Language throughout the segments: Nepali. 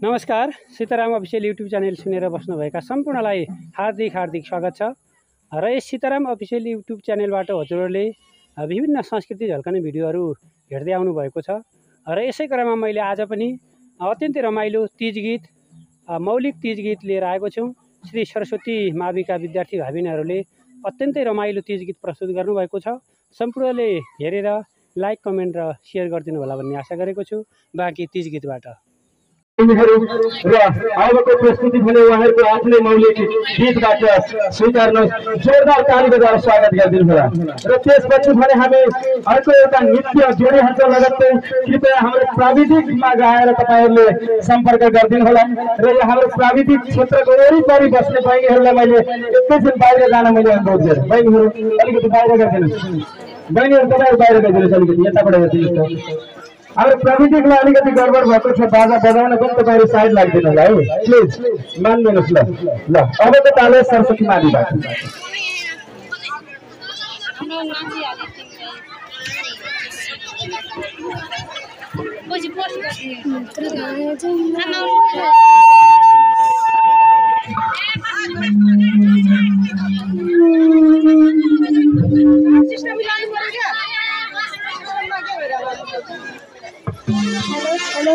नमस्कार, सीताराम अफिसियल युट्युब च्यानल सुनेर बस्नुभएका सम्पूर्णलाई हार्दिक स्वागत छ। र यस सीताराम अफिसियल युट्युब च्यानलबाट हजुरहरूले विभिन्न संस्कृति झल्कने भिडियोहरू हेर्दै आउनु भएको छ। र यसै क्रममा मैले आज पनि अत्यन्तै रमाइलो तीज गीत, मौलिक तीज गीत लिएर आएको छु। श्री सरस्वती माविका विद्यार्थी भाविनीहरूले अत्यन्तै रमाइलो तीज गीत प्रस्तुत गर्नुभएको छ। सम्पूर्णले हेरेर लाइक, कमेन्ट र सेयर गरिदिनु होला भन्ने आशा गरेको छु। बाँकी तीज गीतबाट र अबको प्रस्तुति भने उहाँहरूको आफ्नै मौलिक गीतबाट स्वीकार्नु, जोरदार तालीद्वारा स्वागत गरिदिनु होला। र त्यसपछि भने हामी अर्को एउटा नृत्य जोडीहरूको लगत्तै कृपया हाम्रो प्राविधिकमा गएर तपाईँहरूले सम्पर्क गरिदिनु होला। र यो हाम्रो प्राविधिक क्षेत्रको वरिपरि बस्ने बहिनीहरूलाई मैले एकैछिन बाहिर जान मैले अनुरोध गरेँ। बहिनीहरू अलिकति बाहिर गरिदिनुहोस्। बहिनीहरू तपाईँहरू बाहिर गरिदिनुहोस्, अलिकति यताबाट हेरिदिनुहोस्। हाम्रो प्राविधिकलाई अलिकति गडबड भएको छ, बाजा बजाउन पनि तपाईँहरू साइड लाग्दिनु होला है, प्लिज मानिदिनुहोस्। ल अबको ताले सरस्वती माविबाट। हेलो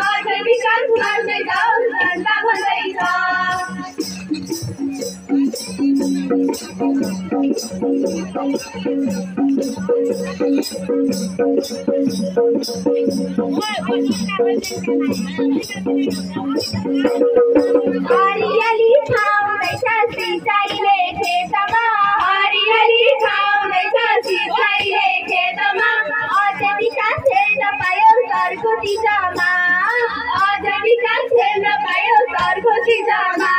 आज विकास गर्दै जाऊ घन्टा भन्दैछ हरियाली छाउँदैछ सिँचाइले खेतमा हरियाली छाउँदैछ सिँचाइले खेतमा अझ विकास हेर्न पायो सरको चिजमा अझ विकास हेर्न पायो सरको चिजमा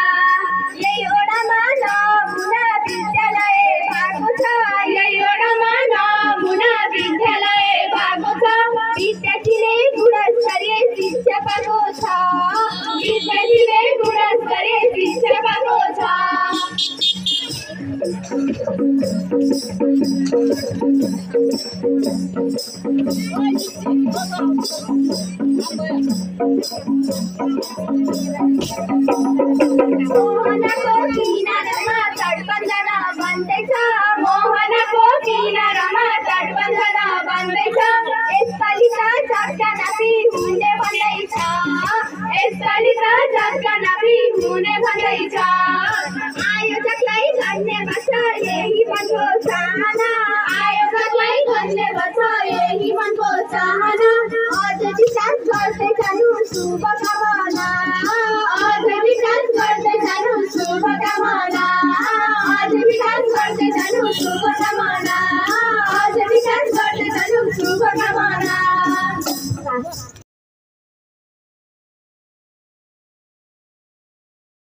यही ओडामा नमुना विद्यालय भएको छ यही ओडामा नमुना विद्यालय भएको छ विद्यार्थीले गुणस्तरीय शिक्षा पाएको छ विद्यार्थीले गुणस्तरीय शिक्षा पाएको छ मोहनाको किनारमा तटबन्धन बन्दैछ मोहनाको किनारमा तटबन्धन बन्दैछ यसपालि त झट्का नापी हुने भन्दैछ यसपालि त झट्का नापी हुने भन्दैछ आयोजकलाई धन्यवाद छ यही मनको चाहना आयोजकलाई धन्यवाद छ यही मनको चाहना अझ विकास गर्दै जानु शुभकामना अझ विकास गर्दै जानु शुभकामना अझ विकास गर्दै जानु शुभ